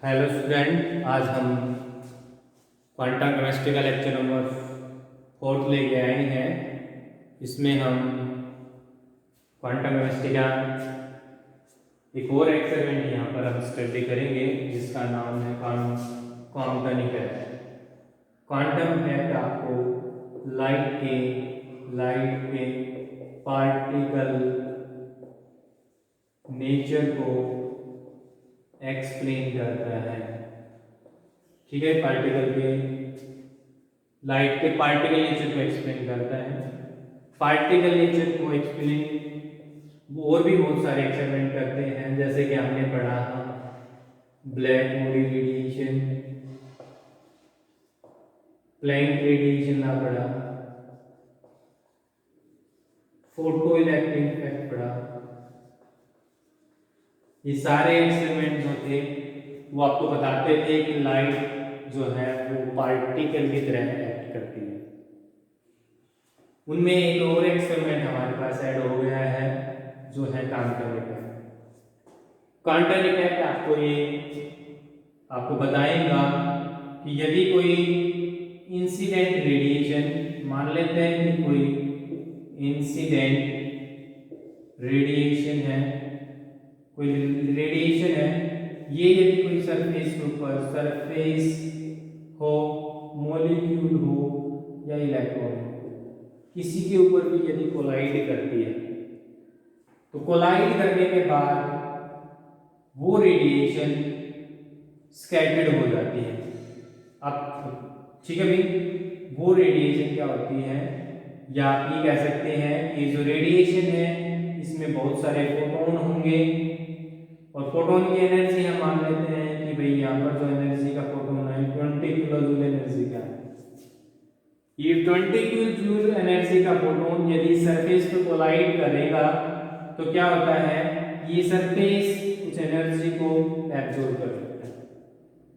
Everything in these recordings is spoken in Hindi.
हेलो स्टूडेंट, आज हम क्वांटम केमिस्ट्री का लेक्चर नंबर 4 लेके आए हैं। इसमें हम क्वांटम केमिस्ट्री का एक और एक्सपेरिमेंट यहाँ पर हम स्टडी करेंगे जिसका नाम है क्वांटम इफेक्ट। क्वांटम इफेक्ट आपको लाइट के पार्टिकल नेचर को एक्सप्लेन करता है। ठीक है, लाइट के पार्टिकल नेचर को एक्सप्लेन करता है। पार्टिकल नेचर को एक्सप्लेन और भी बहुत सारे एक्सपेरिमेंट करते हैं, जैसे कि हमने पढ़ा black body radiation, Planck radiation ना पढ़ा, फोटो इलेक्ट्रिक इफेक्ट पढ़ा। ये सारे एक्सपेरिमेंट जो थे वो आपको बताते थे कि लाइट जो है वो पार्टिकल की तरह एक्ट करती है। उनमें एक और एक्सपेरिमेंट हमारे पास ऐड हो गया है जो है क्वांटम इफेक्ट। क्वांटम इफेक्ट आपको बताएगा कि यदि कोई इंसिडेंट रेडिएशन, मान लेते हैं कि कोई इंसिडेंट रेडिएशन है, ये यदि कोई सरफेस के ऊपर हो, मॉलिक्यूल हो या इलेक्ट्रॉन हो, किसी के ऊपर भी यदि कोलाइड करती है तो कोलाइड करने के बाद वो रेडिएशन स्कैटर्ड हो जाती है। अब ठीक है भाई, वो रेडिएशन क्या होती है, या आप ये कह सकते हैं कि जो रेडिएशन है इसमें बहुत सारे फोटोन होंगे, और फोटोन की एनर्जी हम मान लेते हैं कि भाई यहाँ पर जो एनर्जी का फोटोन है 20 किलो जूल एनर्जी का है। ये 20 किलो जूल एनर्जी का फोटोन यदि सरफेस पे कोलाइड करेगा तो क्या होता है, ये सरफेस कुछ एनर्जी को एब्जॉर्ब कर लेता है।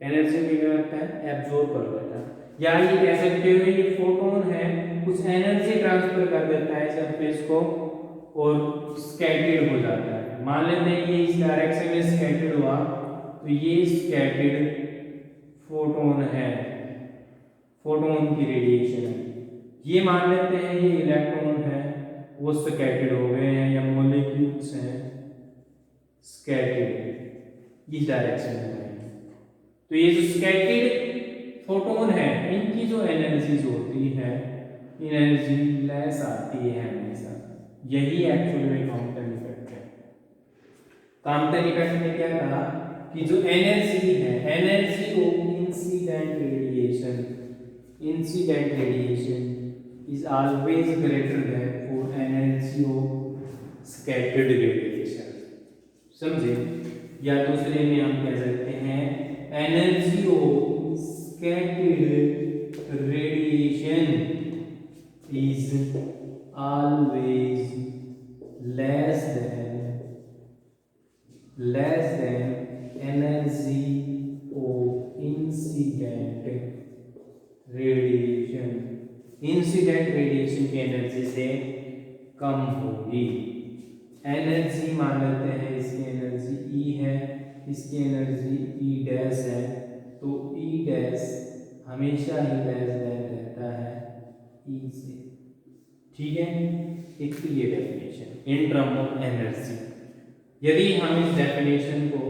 एनर्जी को क्या करता है, एब्जॉर्ब कर लेता है, या ये कह सकते हो ये फोटोन है कुछ एनर्जी ट्रांसफर कर देता है सरफेस को और स्कैटर्ड हो जाता है। मान लेते हैं ये इस डायरेक्शन में स्कैटर्ड हुआ तो ये स्कैटर्ड फोटोन है, फोटोन की रेडिएशन है। ये मान लेते हैं ये इलेक्ट्रॉन है, वो स्कैटर्ड हो गए हैं, या मॉलिक्यूल्स हैं स्कैटर्ड इस डायरेक्शन में। तो ये जो स्कैटर्ड फोटोन है इनकी जो एनर्जीज होती है, एनर्जी लेस आती है हमेशा। यही एक्चुअल में क्वांटम इफेक्ट है। क्वांटम इफेक्ट में क्या कहा कि जो एनर्जी है, energy of incident radiation is always greater than for energy of scattered radiation. समझे? या दूसरे में हम कह सकते हैं energy of scattered radiation is always less than energy of incident radiation की एनर्जी से कम होगी। एनर्जी मान लेते हैं इसकी एनर्जी E है, इसकी एनर्जी E डैश है, तो E डैश हमेशा ही लेस देन रहता है E से। ठीक है, एक तो ये definition in term of energy. यदि हम इस डेफिनेशन को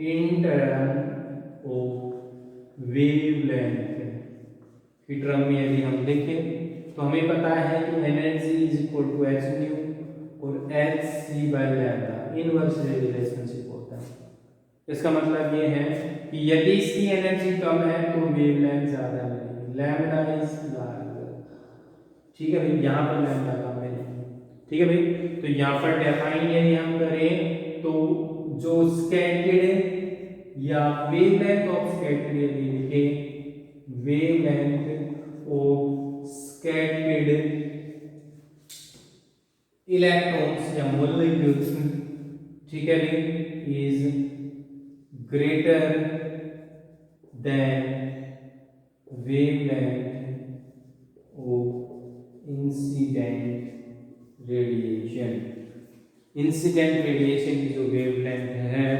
इन टर्म ऑफ वेवलेंथ की टर्म में यदि हम देखें तो हमें पता है कि energy is equal to H nu और H C by lambda inverse relationship होता है। इसका मतलब ये है कि यदि इसकी एनर्जी कम है तो वेवलेंथ ज्यादा मिलेगी, लैम्डा इज लार्जर। ठीक है भाई, यहाँ पर लैम्डा कम है। ठीक है भाई, तो यहाँ पर डिफाइन यदि हम करें तो जो स्कैटर्ड या वेवलेंथ ऑफ स्कैटर्ड यदि लिखे, वेवलेंथ ऑफ स्कैटर्ड इलेक्ट्रॉन्स या मॉलिक्यूल्स, ठीक है भाई, is greater than wavelength of incident radiation. Incident radiation की जो वेवलेंथ है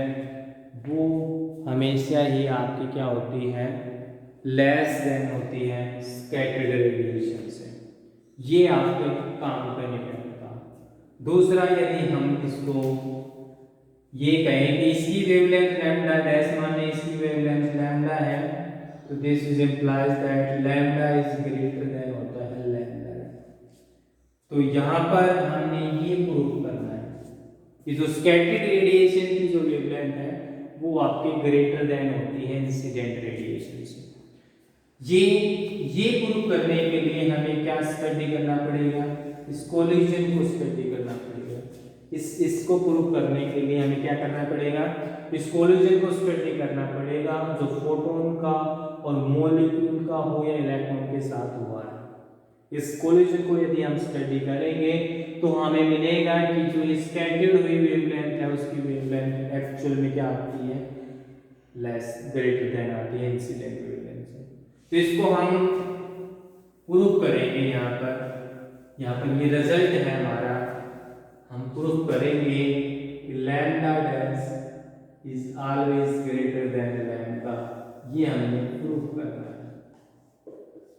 वो हमेशा ही आपकी क्या होती है, लेस देन होती है स्कैटर्ड रेडिएशन से। ये आपके काम पे नहीं करता। दूसरा, यदि हम इसको ये कहें कि इसकी वेवलेंथ लैम्डा डैश, मान लें इसकी वेवलेंथ लैम्डा है, तो this is implies that lambda is greater than होता है लैम्डा। तो यहाँ पर हमने ये प्रूव करना है कि जो स्कैटर्ड रेडिएशन की जो वेवलेंथ है वो आपके ग्रेटर देन होती है इंसिडेंट रेडिएशन से। ये प्रूव करने के लिए हमें क्या स्टडी करना पड़ेगा, इस कोलिजन को स्टडी करना पड़ेगा। इसको प्रूव करने के लिए हमें क्या करना पड़ेगा, इस कोलिजन को स्टडी करना पड़ेगा जो फोटोन का और मॉलिक्यूल का हो या इलेक्ट्रॉन के साथ हुआ है। इस कोलिजन को यदि हम स्टडी करेंगे तो हमें मिलेगा कि जो स्कैटर्ड हुई वेवलेंथ है उसकी वेवलेंथ एक्चुअल में क्या आती है, लेस ग्रेटर देन आती है इंसिडेंट वेवलेंथ से। तो इसको हम प्रूव करेंगे। यहाँ पर ये रिजल्ट है हमारा, हम प्रूव करेंगे कि lambda dash is always greater than lambda. ये हमें प्रूव करना है।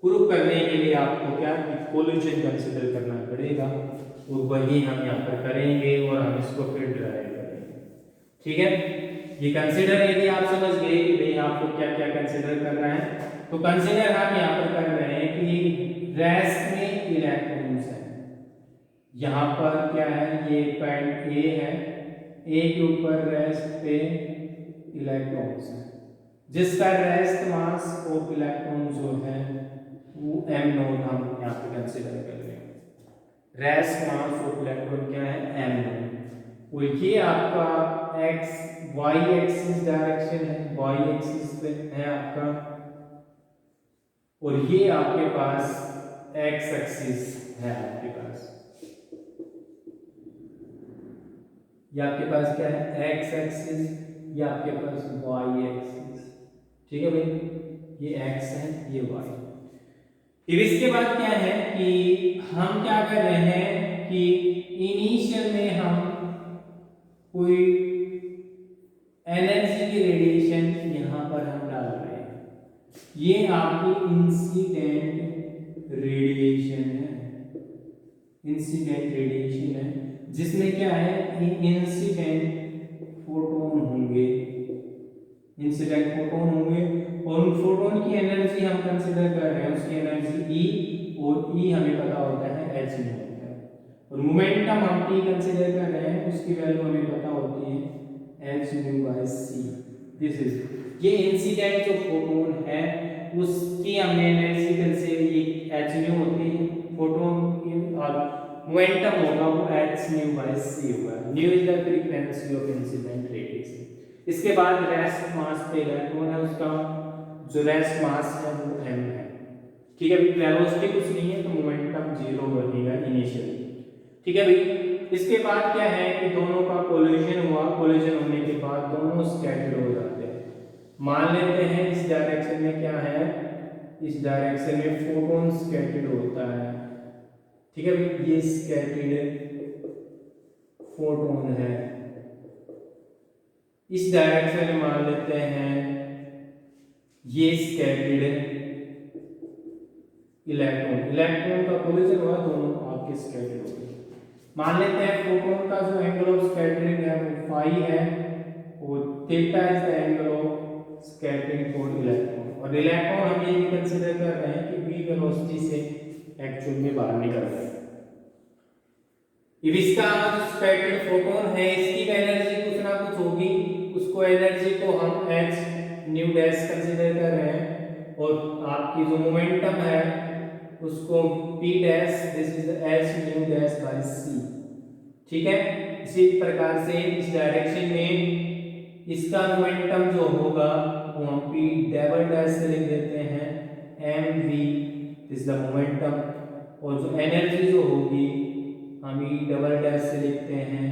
प्रूव करने के लिए आपको क्या कोलिजन कंसीडर करना पड़ेगा और वही हम यहाँ पर करेंगे और हम इसको फिर ड्राइव करेंगे। ठीक है, ये कंसीडर यदि आप समझ गए कि भाई आपको क्या क्या कंसीडर करना है, तो कंसीडर हम यहाँ पर कर रहे हैं कि रेस्ट में इलेक्ट्रॉन्स हैं। यहाँ पर क्या है, ये पॉइंट ए है, ए के ऊपर रेस्ट पे इलेक्ट्रॉन्स हैं, जिसका रेस्ट मास ऑफ इलेक्ट्रॉन जो है वो m नॉट हम यहाँ पे कंसीडर कर रहे हैं। रेस्ट मास ऑफ इलेक्ट्रॉन क्या है, m नॉट। और ये आपका x y एक्सिस डायरेक्शन है, y एक्सिस पे है आपका, और ये आपके पास x एक्सिस है आपके पास। ये आपके पास क्या है, x एक्सिस, ये आपके पास y एक्सिस। ठीक है भाई, ये x है, ये y। फिर इसके बाद क्या है कि हम क्या कर रहे हैं कि इनिशियल में हम कोई एनर्जी की रेडिएशन यहाँ पर हम डाल रहे हैं। ये आपकी इंसिडेंट रेडिएशन है, इंसिडेंट रेडिएशन है, जिसमें क्या है इंसिडेंट फोटोन होंगे, इंसिडेंट फोटोन होंगे, और उन फोटोन की एनर्जी हम कंसीडर कर रहे हैं, उसकी एनर्जी E, और E हमें पता होता है h में होता है, और मोमेंटम हम T कंसीडर कर रहे हैं, उसकी वैल्यू हमें पता होती है h new c। This is ये इंसिडेंट जो फोटोन है उसकी हमने एनर्जी कंसीडर, ये h न्यू होती है फोटोन की, और मोमेंटम होगा वो h न्यू c होगा। New is the frequency of incident radiation. इसके बाद रेस्ट मास पे इलेक्ट्रॉन है, उसका जो रेस्ट मास है वो m है। ठीक है, वेलोसिटी कुछ नहीं है तो मोमेंटम 0 बनेगा इनिशियली। ठीक है भाई, इसके बाद क्या है कि दोनों का कोलिजन हुआ, कोलिजन होने के बाद दोनों स्कैटर्ड हो जाते हैं। मान लेते हैं इस डायरेक्शन में क्या है, इस डायरेक्शन में फोटोन स्कैटर्ड होता है। ठीक है भाई, ये स्कैटर्ड फोटोन है। इस डायरेक्शन में मान लेते हैं ये स्कैटर्ड इलेक्ट्रॉन का कोलिजन हुआ, दोनों आपके स्कैटर्ड हो गए। मान लेते हैं फोटोन का जो एंगल ऑफ स्कैटरिंग है वो फाई है, और theta is the angle of scattering for electron, और इलेक्ट्रॉन हम ये भी कंसीडर कर रहे हैं कि v वेलोसिटी से एक्चुअल में बाहर निकल रहा है। अब इसका जो स्कैटर्ड फोटोन है इसकी एनर्जी कुछ ना कुछ होगी, उसको एनर्जी को हम h न्यू डैश कंसीडर कर रहे हैं, और आपकी जो मोमेंटम है उसको p dash, this is h nu dash bye c। ठीक है, इसी प्रकार से इस डायरेक्शन में इसका मोमेंटम जो होगा वो हम p डबल डैश से लिख देते हैं mv, दिस द मोमेंटम, और जो एनर्जी जो होगी हम e डबल डैश से लिखते हैं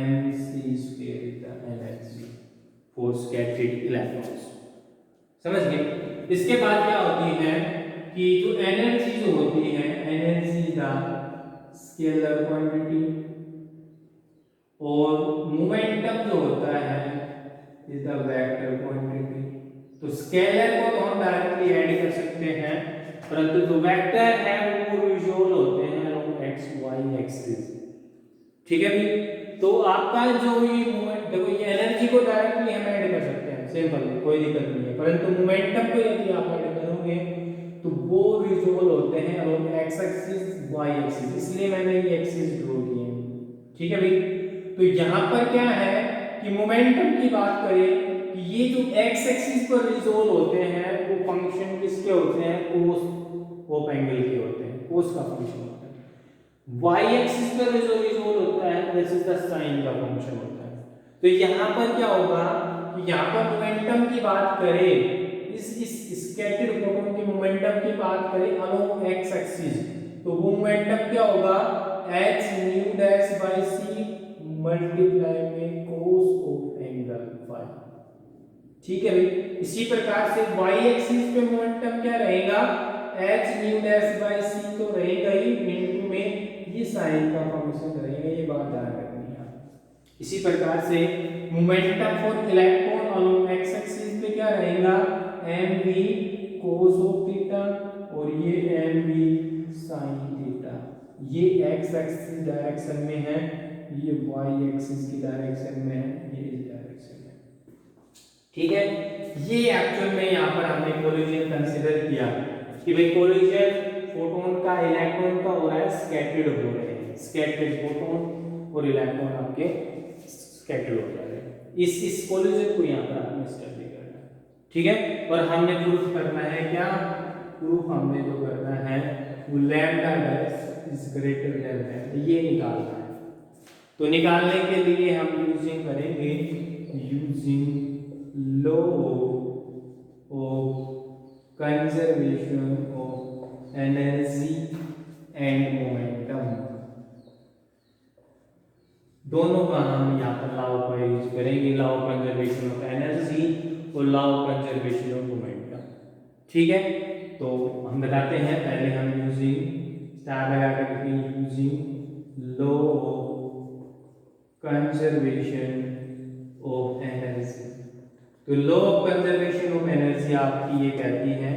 mc square the energy for scattered electrons. समझ गए। इसके बाद क्या होती है कि जो एनर्जी जो होती है, एनर्जी द स्केलर क्वांटिटी, और मोमेंटम जो होता है इज द वेक्टर क्वांटिटी। तो स्केलर को तो हम डायरेक्टली ऐड कर सकते हैं, परंतु जो वेक्टर है वो विजुअल होते हैं अलोंग एक्स वाई एक्सिस। ठीक है भाई, तो आपका जो ये मोमेंट, देखो ये एनर्जी को डायरेक्टली हम ऐड कर सकते हैं, सिंपल है, कोई दिक्कत नहीं है, परंतु मोमेंटम को यदि आप ऐड करोगे तो वो विजुअल होते हैं along x axis y axis, इसलिए मैंने ये एक्सिस ड्रॉ किए हैं। ठीक है भाई, तो यहाँ पर क्या है कि मोमेंटम की बात करें कि ये जो एक्स एक्सिस पर रिजोल्व होते हैं वो फंक्शन किसके होते हैं, कोस ऑफ एंगल के होते हैं, कोस का फंक्शन होता है। वाई एक्सिस पर जो रिजोल्व होता है दिस इज द साइन का फंक्शन होता है। तो यहाँ पर क्या होगा कि यहाँ पर मोमेंटम की बात करें, इस स्कैटर्ड फोटोन के मोमेंटम की बात करें अलोंग एक्स एक्सिस, तो वो मोमेंटम क्या होगा h nu dash bye c multiply में cos ऑफ एंगल फाई। ठीक है भाई, इसी प्रकार से y एक्सिस पे मोमेंटम क्या रहेगा, h nu dash bye c तो रहेगा ही, इनटू में ये साइन का फंक्शन रहेगा, ये बात ध्यान रखनी है। इसी प्रकार से momentum for electron along x axis पे क्या रहेगा, mv cos ऑफ थीटा और ये mv sin थीटा। ये x एक्सिस डायरेक्शन में है, ये y एक्सिस की डायरेक्शन में है, ये इस डायरेक्शन में। ठीक है, ये एक्चुअल में यहाँ पर हमने कोलिजन कंसीडर किया कि भाई कोलिजन फोटोन का इलेक्ट्रॉन का हो रहा है, स्कैटर्ड हो रहे हैं, स्कैटर्ड फोटोन और इलेक्ट्रॉन आपके स्कैटर्ड हो जा रहे हैं। इस कोलिजन को यहाँ पर आपने स्टडी करना है। ठीक है, और हमने प्रूफ करना है क्या, प्रूफ हमने जो करना है वो lambda dash is greater than that, ये निकालना है। तो निकालने के लिए हम यूजिंग करेंगे using law of conservation of energy and momentum, दोनों का हम यहाँ पर लॉ का यूज करेंगे, law of conservation of energy और law of conservation of momentum. ठीक है, तो हम बताते हैं, पहले हम यूजिंग स्टार लगा करके using law of conservation of energy. तो law of conservation of energy आपकी ये कहती है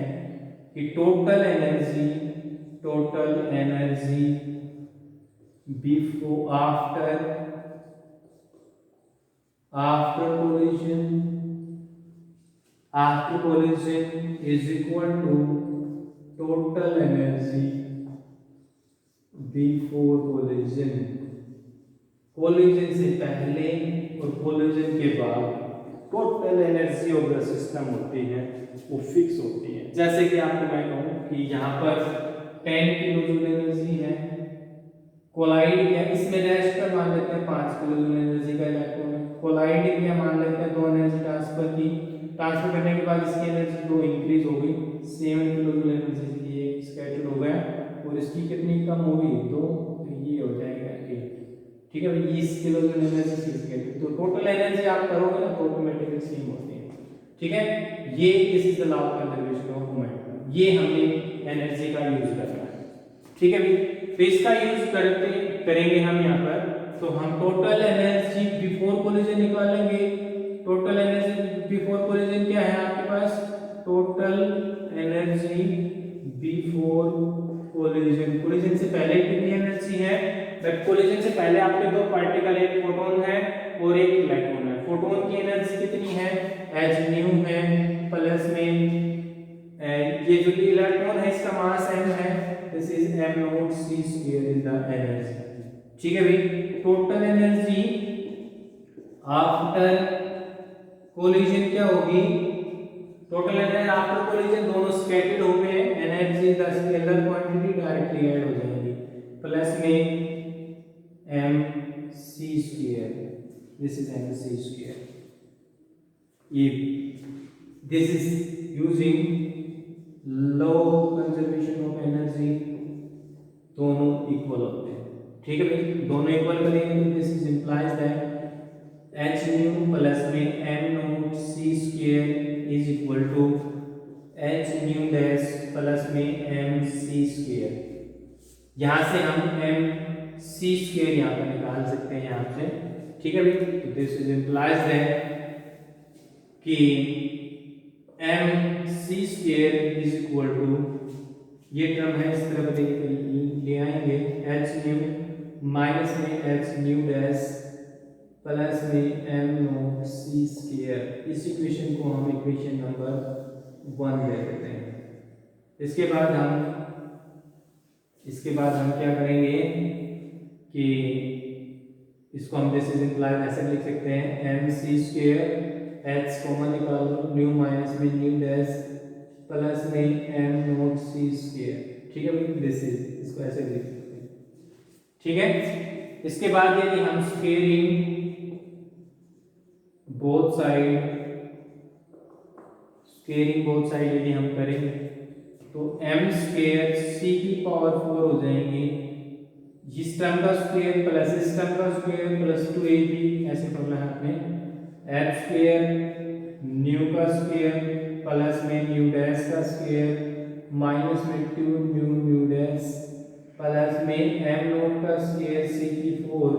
कि total energy before after collision is equal to total energy before collision। Collision से पहले और कोलिजन के बाद total energy of the system होती है वो फिक्स होती है। जैसे कि आपको मैं कहूँ कि यहाँ पर 10 किलो जूल एनर्जी है, कोलाइड किया, इसमें रेस्ट पर मान लेते हैं 5 किलो जूल एनर्जी का इलेक्ट्रॉन है, कोलाइड किया मान लेते हैं 2 एनर्जी ट्रांसफर की, ट्रांसफर करने के बाद इसकी एनर्जी 2 इंक्रीज हो गई, 7 किलो जूल एनर्जी ये स्कैटर्ड हो गया और इसकी कितनी कम हो गई 2, तो ये हो जाएगा 8। ठीक है भाई, 20 किलो जूल एनर्जी स्कैटर्ड, तो टोटल एनर्जी आप करोगे ना तो ऑटोमेटिकली सेम होती है। ठीक है, ये this is the law of conservation of momentum, ये हमने एनर्जी का यूज करना है। ठीक है भाई, तो इसका यूज करेंगे हम यहाँ पर, तो हम टोटल एनर्जी बिफोर कोलिजन निकालेंगे। टोटल एनर्जी बिफोर कोलिजन क्या है आपके पास, total energy before collision, collision से पहले कितनी एनर्जी है, बट कोलिजन से पहले आपके दो पार्टिकल, एक प्रोटॉन है और एक इलेक्ट्रॉन है। प्रोटॉन की एनर्जी कितनी है, h न्यू है, प्लस में ये जो इलेक्ट्रॉन है इसका मास m है, this is m not c square is the energy. ठीक है भाई, टोटल एनर्जी आफ्टर कोलिजन क्या होगी, टोटल एनर्जी आफ्टर कोलिजन दोनों स्कैटर्ड हो गए, energy the scalar quantity directly add हो जाएगी, प्लस में m c square, this is m c square. if this is using law of conservation of energy, दोनों इक्वल होते हैं। ठीक है भाई, दोनों इक्वल करेंगे तो this is implies that h nu plus में m not c square is equal to h nu dash plus में m c स्क्वायर। यहाँ से हम m c स्क्वायर यहाँ पर निकाल सकते हैं यहाँ से। ठीक है भाई, तो दिस इज इंप्लाइज दैट कि m c square is equal to, ये टर्म है इस तरफ ले आएंगे, एच न्यू माइनस में एच न्यू डैश प्लस में एम नॉट सी स्क्वेयर। इस इक्वेशन को हम इक्वेशन नंबर 1 ले लेते हैं। इसके बाद हम क्या करेंगे कि इसको हम दिस इज इंप्लाइड ऐसे लिख सकते हैं, m c square h common निकाल लो, न्यू माइनस में न्यू डैश प्लस में एम नॉट सी स्क्वेयर। ठीक है भाई, दिस इज, इसको ऐसे लिख सकते हैं। ठीक है, इसके बाद यदि हम स्क्वेयरिंग बोथ साइड यदि हम करें तो m स्क्वेयर c की पावर 4 हो जाएंगे, इस टर्म का स्क्वायर प्लस इस टर्म का स्क्वायर प्लस 2ab ऐसे करना है हमें, f स्क्वायर न्यू का स्क्वायर प्लस में न्यू डैश का स्क्वायर माइनस में 2 न्यू डैश प्लस में m नॉट का स्क्वायर c की 4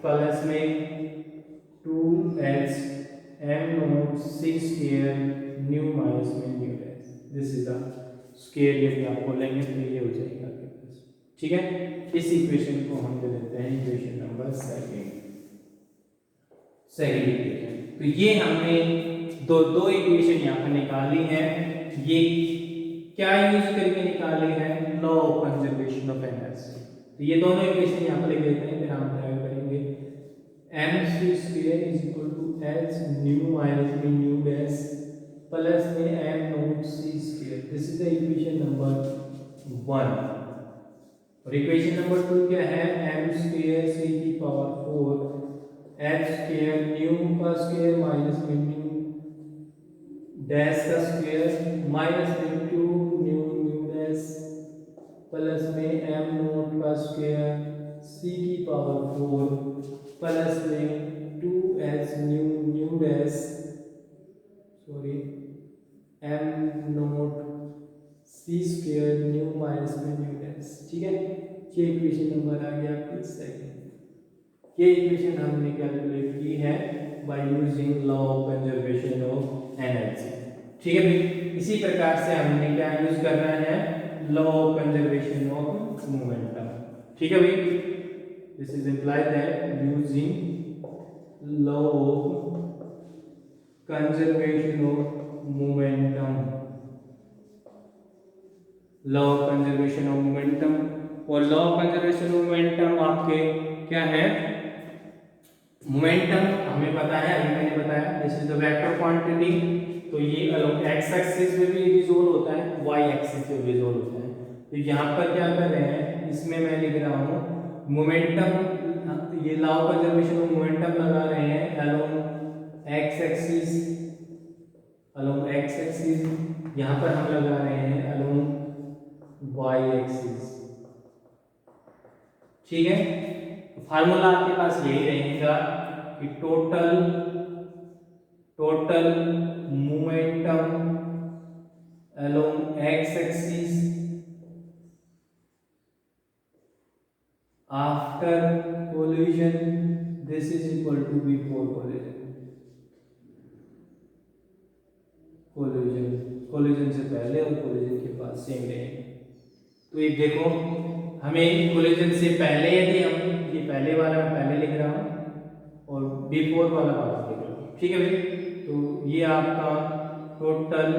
प्लस में 2h m not c square nu minus में nu dash. This is the square, यदि आप बोलेंगे तो ये हो जाएगा आपके पास। ठीक है, इस इक्वेशन को हम दे देते हैं इक्वेशन नंबर सेकंड इक्वेशन। तो ये हमने दो इक्वेशन यहाँ पर निकाली है। ये क्या यूज करके निकाली है, law of conservation of energy. तो ये दोनों इक्वेशन यहाँ पर लिख देते हैं, फिर हम क्या करेंगे, m c square is equal to H nu minus में न्यू डैश प्लस में m nought c square. This is the equation number 1। और इक्वेशन नंबर 2 क्या है, एम स्क्वायर सी की पावर 4 एच स्क्वायर न्यू का स्क्वायर माइनस में न्यू डैश का स्क्वायर माइनस में 2 न्यू डैश प्लस में एम नॉट का स्क्वायर सी की पावर 4 प्लस में 2h nu dash m nought c square nu minus में न्यू डैश। ठीक है, ये इक्वेशन नंबर आ गया आपकी सेकंड। ये इक्वेशन हमने कैलकुलेट की है bye using law of conservation of energy. ठीक है भाई, इसी प्रकार से हमने क्या यूज करना है, law of conservation of momentum. ठीक है भाई, this is implied that using law of conservation of momentum, law of conservation of momentum. और law of conservation of momentum आपके क्या है, मोमेंटम हमें पता है, अभी मैंने बताया, this is the vector quantity. तो ये अलोंग एक्स एक्सिस में भी विजुअल होता है, वाई एक्सिस में विजुअल होता है। तो यहाँ पर क्या कर रहे हैं, इसमें मैं लिख रहा हूँ मोमेंटम, ये law of conservation of momentum लगा रहे हैं अलोंग एक्स एक्सिस, यहाँ पर हम लगा रहे हैं अलोंग वाई एक्सिस। ठीक है, फार्मूला आपके पास यही रहेगा कि total momentum along x axis after collision, this is equal to before collision से पहले और कोलिजन के बाद सेम रहेंगे। तो ये देखो, हमें कोलिजन से पहले यदि हम, ये पहले वाला मैं पहले लिख रहा हूँ और बिफोर वाला बाद लिख रहा हूँ। ठीक है भाई, तो ये आपका total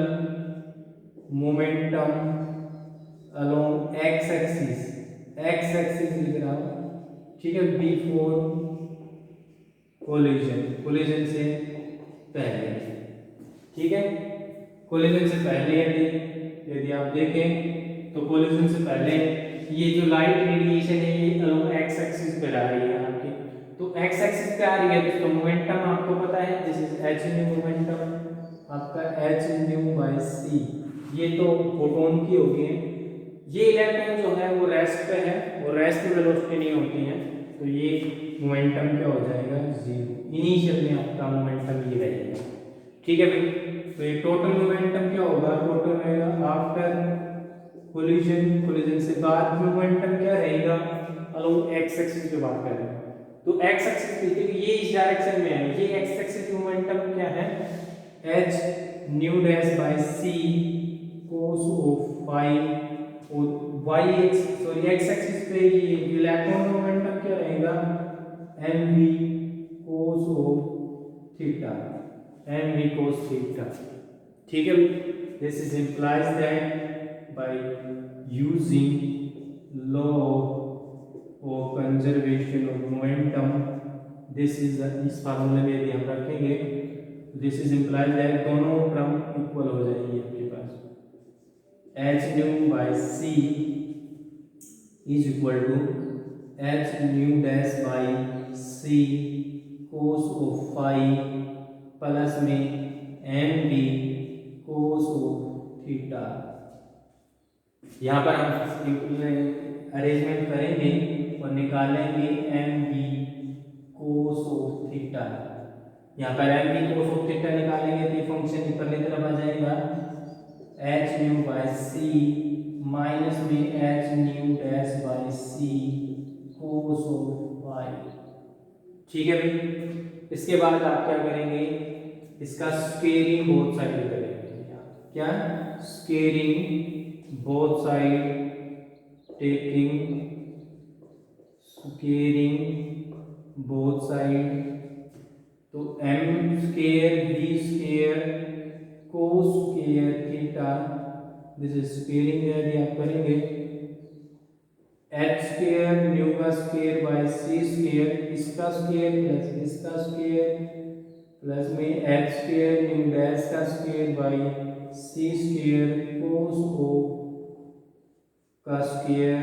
momentum along x axis लिख रहा हूँ। ठीक है, बिफोर कोलिजन से पहले। ठीक है, कोलिजन से पहले यदि आप देखें तो कोलिजन से पहले ये जो लाइट रेडिएशन है ये अलोंग एक्स एक्सिस पे आ रही है आपकी। तो एक्स एक्सिस पे आ रही है तो इसका मोमेंटम आपको पता है, this is h new momentum आपका h न्यू बाय c। ये तो फोटोन की होगी, ये इलेक्ट्रॉन जो है वो रेस्ट पे है, वो रेस्ट वेलोसिटी नहीं होती है, तो ये मोमेंटम क्या हो जाएगा, 0। इनिशियल में आपका मोमेंटम ये रहेगा। ठीक है भाई, तो ये टोटल मोमेंटम क्या होगा, टोटल रहेगा आफ्टर कोलिजन से बाद मोमेंटम क्या रहेगा अलोंग एक्स एक्सिस पे बात कर रहे हैं। तो एक्स एक्सिस पे ये इस डायरेक्शन में है, ये एक्स एक्सिस मोमेंटम क्या है, H nu dash by C cos of five, और Y X sorry X axis पे ये इलेक्ट्रॉन मोमेंटम क्या रहेगा, M V cos of theta, M V cos theta. ठीक है, this is implies that by using law of conservation of momentum, this is इस फार्मूले में यदि हम रखेंगे, दिस इज इंप्लाइज दैट दोनों टर्म इक्वल हो जाएंगे आपके पास, H nu by C is equal to H nu dash by C cos of five plus में M B cos of theta. यहाँ पर हम अरेंजमेंट करेंगे और निकालेंगे M B cos of theta. यहाँ पर M B cos of theta निकालेंगे तो ये फंक्शन ऊपर तरफ आ जाएगा H nu by C minus में H nu dash by C cos of five. ठीक है भाई, इसके बाद आप क्या करेंगे, इसका स्क्वेयरिंग बोथ साइड करेंगे। क्या squaring both side, taking squaring both side, तो M square B square cos square theta, this is squaring यदि आप करेंगे एच स्क्वेयर न्यू का स्क्वेयर बाय सी स्क्वेयर, इसका स्क्वेयर प्लस इसका स्क्वेयर प्लस में एच स्क्वेयर न्यू डैश का square by C square cos of का स्क्वेयर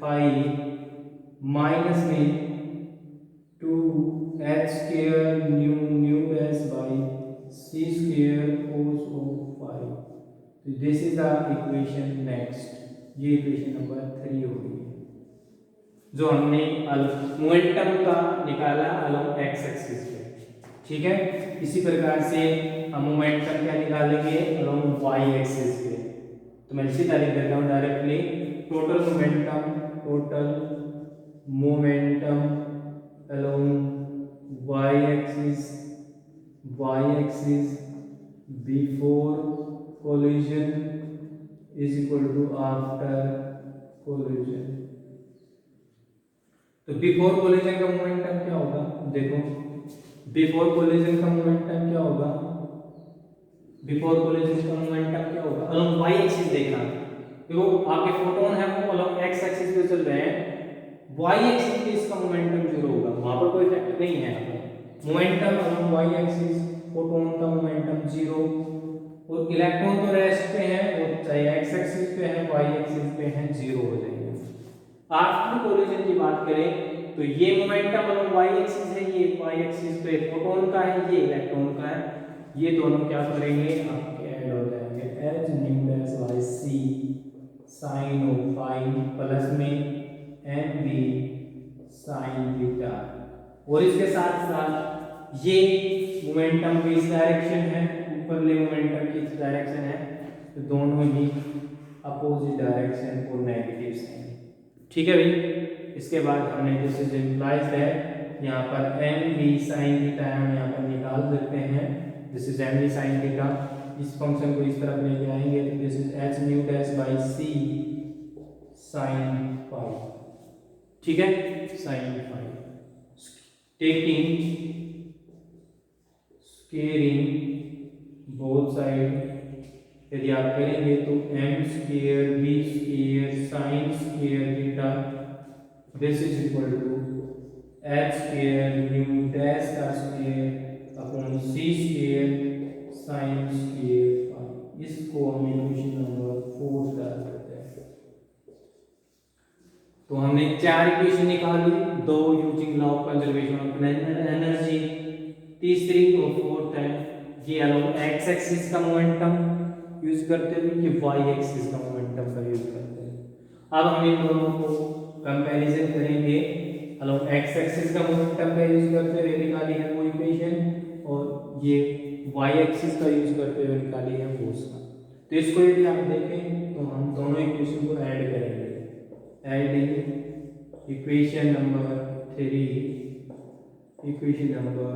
फाइव माइनस में two H square nu dash by C square cos of five. तो this is the equation next, ये इक्वेशन नंबर 3 होगी जो हमने मोमेंटम का निकाला अलोंग एक्स एक्सिस पे। ठीक है, इसी प्रकार से हम मोमेंटम क्या निकालेंगे अलोंग वाई एक्सिस पे। तो मैं इसी तारीख देता हूँ directly, total momentum along y axis before collision is equal to after collision. तो बिफोर कोलिजन का मोमेंटम क्या होगा, देखो बिफोर कोलिजन का मोमेंटम क्या होगा, बिफोर कोलिजन का मोमेंटम क्या होगा अलोंग वाई एक्सिस। देखा देखो आपके फोटोन है वो अलोंग एक्स एक्सिस पे चल रहे हैं, वाई एक्सिस पे इसका मोमेंटम जीरो होगा, वहां पर कोई इफेक्ट नहीं है। Momentum along y axis, photon का मोमेंटम जीरो, और इलेक्ट्रॉन तो रेस्ट पे है, वो चाहे एक्स एक्सिस पे है वाई एक्सिस पे है, जीरो हो जाएंगे। आफ्टर कोलिजन की बात करें तो ये मोमेंटम अलोंग वाई एक्सिस है, ये वाई एक्सिस पे फोटोन का है, ये इलेक्ट्रॉन का है, ये दोनों क्या करेंगे आपके ऐड हो जाएंगे h nu dash by c sine of five plus में एम बी साइन थीटा। और इसके साथ साथ ये मोमेंटम की इस डायरेक्शन है, ऊपरले मोमेंटम की इस डायरेक्शन है, तो दोनों ही अपोजिट डायरेक्शन और नेगेटिव है। ठीक है भाई, इसके बाद हमने दिस इज इंप्लाइज है, यहाँ पर एम बी साइन थीटा हम यहाँ पर निकाल सकते हैं, this is m b sine theta. इस फंक्शन को इस तरफ लेके आएंगे तो this is h nu dash by c sine five. ठीक है, sine five taking squaring both side, यदि आप करेंगे तो M square B square sine square theta, this is equal to H square nu dash का square upon c square sine square five. इसको हम इक्वेशन नंबर 4 डाल देते हैं। तो हमने 4 इक्वेशन निकाली, 2 using law of conservation of energy, तीसरी और फोर्थ है ये अलोंग एक्स एक्सिस का मोमेंटम यूज करते हुए, ये वाई एक्सिस का मोमेंटम का यूज करते हैं। अब हम इन दोनों को कंपैरिजन करेंगे, अलोंग एक्स एक्सिस का मोमेंटम का यूज करते हुए निकाली है वो इक्वेशन, और ये वाई एक्सिस का यूज करते हुए निकाली है वो उसका। तो इसको यदि आप देखें तो हम दोनों इक्वेशन को ऐड करेंगे, adding equation number 3 equation number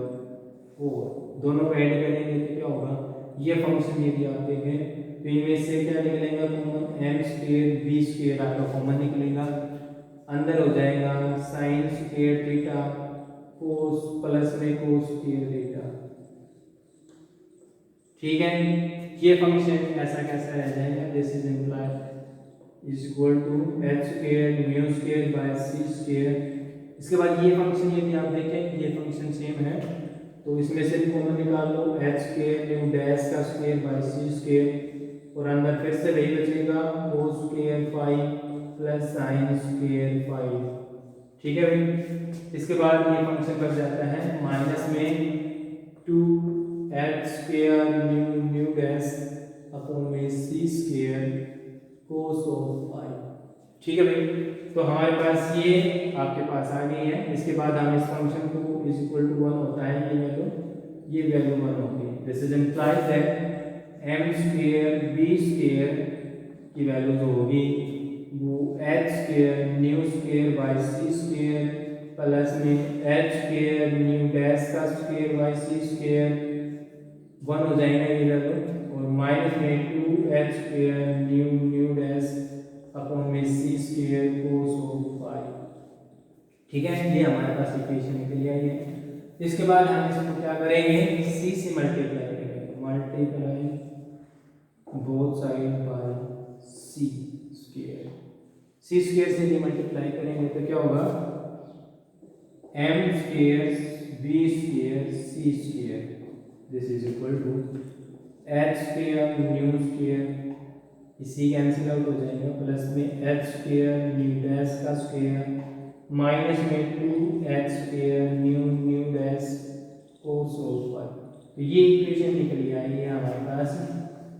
4, दोनों को ऐड करेंगे तो क्या होगा ये फंक्शन यदि आप देखें तो इनमें से क्या निकलेगा common, m square B square आपका कॉमन निकलेगा, अंदर हो जाएगा sine square theta cos plus में कोस स्क्वायर थीटा। ठीक है, ये फंक्शन ऐसा कैसा रह जाएगा, this is implied is equal to H square mu square by C square. इसके बाद ये फंक्शन यदि आप देखें ये फंक्शन सेम है तो इसमें से कॉमन निकाल लो, एच स्क्वायर म्यू डैश का स्क्वायर बाय सी स्क्वायर और अंदर फिर से वही बचेगा cos square phi plus sine square phi. ठीक है भाई, इसके बाद ये फंक्शन बन जाता है माइनस में 2 H square mu mu dash upon में c square cos of phi. ठीक है भाई, तो हमारे पास ये आपके पास आ गई है। इसके बाद हम इस फंक्शन को इज इक्वल टू 1 होता है ये वैल्यू 1 होगी। This is implies that m square B square की वैल्यू जो होगी वो h square nu square by C square plus में एच स्क्वायर न्यू डैश का स्क्वायर बाय सी स्क्वायर 1 हो जाएगा ये वैल्यू और माइनस में 2 H square nu nu dash upon में c square cos of phi. ठीक है, ये हमारे पास इक्वेशन निकल आई है। इसके बाद हम इसको क्या करेंगे, सी से मल्टीप्लाई करेंगे, multiply both side by C square. C square से ये मल्टीप्लाई करेंगे तो क्या होगा, M square B square C square this is equal to H square nu square, इसी कैंसिल आउट हो जाएगा, प्लस में एच स्क्वायर न्यू डैश का स्क्वायर माइनस में 2 H square nu nu dash cos of phi. तो ये इक्वेशन निकली आई है हमारे पास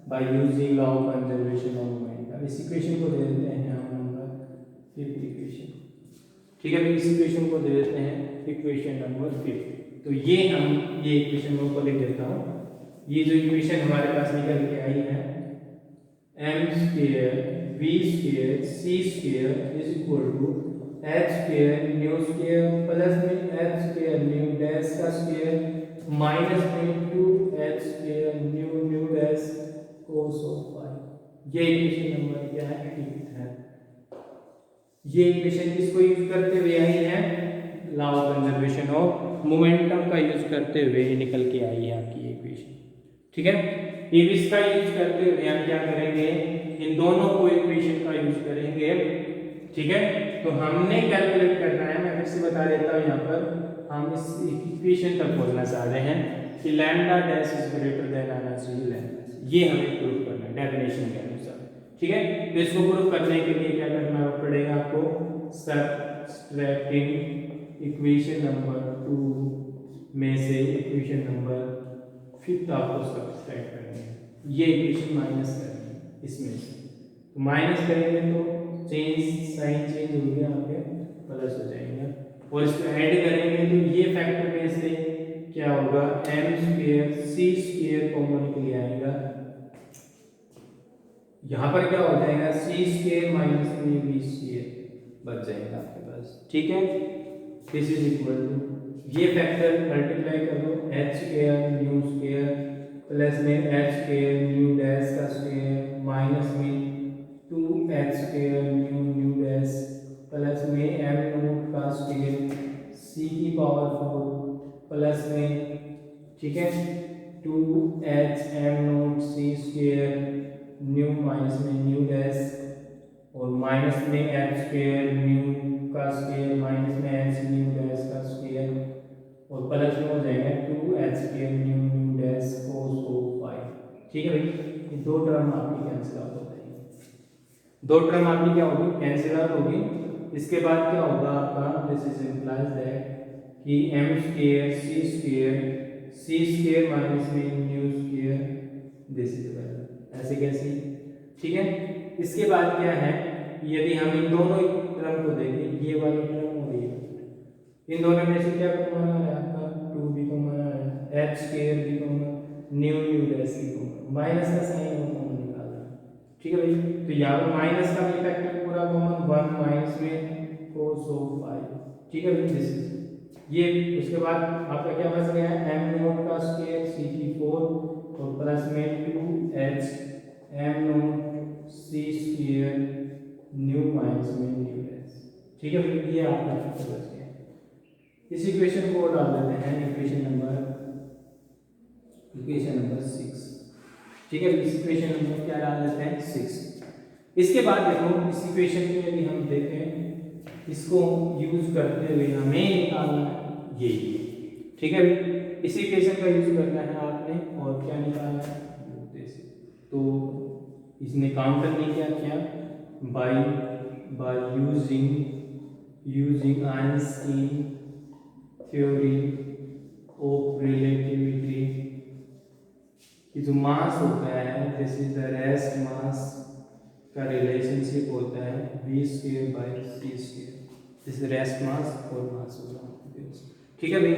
by using law of conservation of momentum. इस इक्वेशन को दे देते हैं हम नंबर 5 इक्वेशन। ठीक है, इस इक्वेशन को दे देते हैं इक्वेशन नंबर 5। तो ये इक्वेशन मैं ऊपर लिख देता हूँ। ये जो इक्वेशन हमारे पास निकल के आई है m square B square C square is equal to H square nu square plus में एच स्क्वायर न्यू डैश का स्क्वायर माइनस में 2 H square nu nu dash cos of phi. ये इक्वेशन नंबर क्या है, 8 है। ये इक्वेशन किसको यूज करते हुए आई है, law of conservation of momentum का यूज करते हुए निकल के आई है आपकी ये इक्वेशन। ठीक है, इसका यूज करते हुए हम क्या करेंगे, इन दोनों को इक्वेशन का यूज करेंगे। ठीक है, तो हमने कैलकुलेट करना है, मैं फिर से बता देता हूँ यहाँ पर हम इस इक्वेशन तक पहुंचना चाह रहे हैं कि lambda dash is greater than energy lambda, ये हमें प्रूव करना है डेफिनेशन के अनुसार। ठीक है, तो इसको प्रूव करने के लिए क्या करना पड़ेगा आपको, सब्ट्रैक्टिंग इक्वेशन नंबर 2 में से इक्वेशन नंबर 5 आपको सब्ट्रैक्ट करनी है, ये इक्वेशन माइनस करनी है इसमें से। तो माइनस करेंगे तो चेंज साइन चेंज हो गया, यहाँ पे प्लस हो जाएगा और इसको ऐड करेंगे तो ये फैक्टर में से क्या होगा, एम स्क्वायर सी स्क्वायर कॉमन निकल आएगा, यहाँ पर क्या हो जाएगा सी स्क्वायर माइनस में बी स्क्वायर बच जाएगा आपके पास। ठीक है, दिस इज इक्वल टू ये फैक्टर मल्टीप्लाई कर दो, H square nu square plus में एच स्क्वायर न्यू डैश का स्क्वायर माइनस में 2 H square nu nu dash plus में एम नोट का स्क्वायर सी की पावर 4 प्लस में, ठीक है, 2 h m nought c square nu minus में न्यू डैश और माइनस में एच स्क्वायर न्यू का स्क्वायर माइनस में एच न्यू डैश का स्क्वायर और प्लस में हो जाएगा 2 H square nu nu dash cos of phi. ठीक है भाई, ये दो टर्म आपकी कैंसिल आउट हो जाएगी, दो टर्म आपकी क्या होगी, कैंसिल आउट होगी। इसके बाद क्या होगा आपका, दिस इज इंप्लाइज दैट कि एम स्क्वायर सी स्क्वायर माइनस में new square this is value, ऐसे कैसे। ठीक है, इसके बाद क्या है, यदि हम इन दोनों टर्म को देखें, ये वाली टर्म और ये, इन दोनों में से क्या कॉमन आ रहा है आपका, 2 भी कॉमन आ रहा है, एच स्क्वायर भी कॉमन, न्यू न्यू डैश भी कॉमन, माइनस का साइन और कॉमन निकालना है। ठीक है भाई, तो यहाँ पर माइनस का भी फैक्टर पूरा कॉमन, 1 माइनस में कोस ऑफ फाई। ठीक है भाई, दिस इज ये। उसके बाद आपका क्या बच गया, एम नोट का स्क्वायर सी की 4 और प्लस में 2h m not c square nu minus में न्यू डैश। ठीक है भाई, ये आपका फैक्टर बच गया। इस इक्वेशन को डाल देते हैं इक्वेशन नंबर 6। ठीक है, इस इक्वेशन नंबर क्या डाल देते हैं 6। इसके बाद देखो इस इक्वेशन को यदि हम देखें, इसको यूज करते हुए हमें निकालना है ये। ठीक है भाई, इस इक्वेशन का यूज करना है आपने और क्या निकालना है, तो इसने काउंटर ने क्या किया, by using Einstein theory of relativity कि जो मास होता है this is the rest mass का रिलेशनशिप होता है v square by c square, this is rest mass और मास होगा। ठीक है भाई,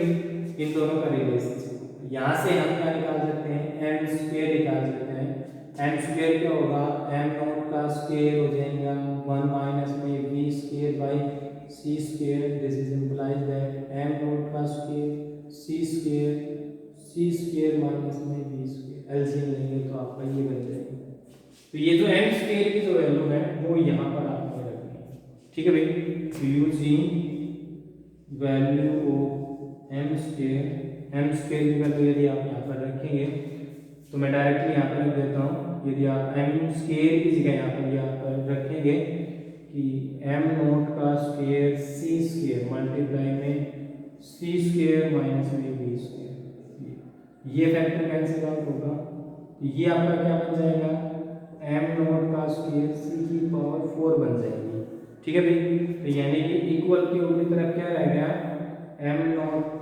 इन दोनों का रिलेशनशिप यहाँ से हम क्या निकाल सकते हैं, m स्क्वायर निकाल सकते हैं। m स्क्वायर क्या होगा, m नॉट का स्क्वायर हो जाएगा 1 माइनस में v square by c square, this is implies that m naught का स्क्वायर c स्क्वायर माइनस में v स्क्वायर, एलसीएम लेंगे तो आपका ये बन जाएगा। तो ये जो m स्क्वायर की जो वैल्यू है वो यहाँ पर आपको रखनी है। ठीक है भाई, तो using value of m square की वैल्यू यदि आप यहाँ पर रखेंगे तो मैं डायरेक्टली यहाँ पर लिख देता हूँ, यदि आप m स्क्वायर की जगह यहाँ पर रखेंगे कि m नॉट का स्क्वायर c स्क्वायर मल्टीप्लाई में c स्क्वायर माइनस में v स्क्वायर, ये फैक्टर कैंसिल आउट होगा तो ये आपका क्या बन जाएगा, m नॉट का स्क्वायर c की पावर 4 बन जाएगी। ठीक है भाई, तो यानी कि इक्वल की उल्टी तरफ क्या रह गया, m नॉट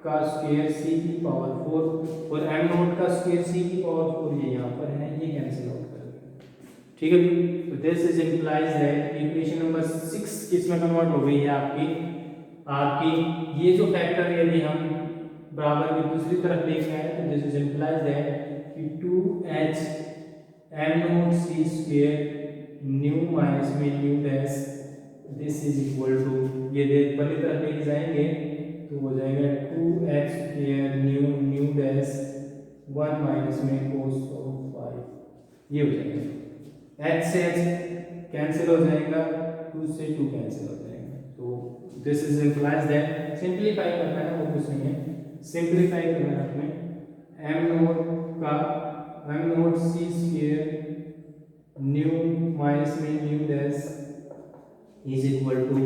का स्क्वायर c की पावर 4 और m नॉट का स्क्वायर c की पावर 4 ये यहाँ पर है, ये कैंसिल आउट कर देंगे। ठीक है भाई, तो this is implies that equation number 6 किसमें कन्वर्ट हो गई है आपकी ये जो फैक्टर यदि हम बराबर की दूसरी तरफ लेके आए तो दिस इज इंप्लाइज दैट कि 2h m not c square nu minus में nu dash, this is equal to, ये पहली तरफ लेके जाएंगे तो हो जाएगा 2h square nu dash 1 minus में cos ऑफ 5, ये हो जाएगा। h से h कैंसिल हो जाएगा, 2 से 2 कैंसिल हो जाएगा। तो this is implies that simplify करना है वो कुछ नहीं है, सिंपलीफाई करना है अपने m naught c square nu minus में nu dash is equal to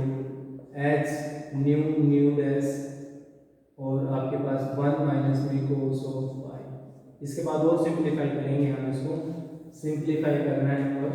h nu dash और आपके पास 1 माइनस में cos ऑफ 5। इसके बाद और सिंपलीफाई करेंगे, हम इसको सिंपलीफाई करना है और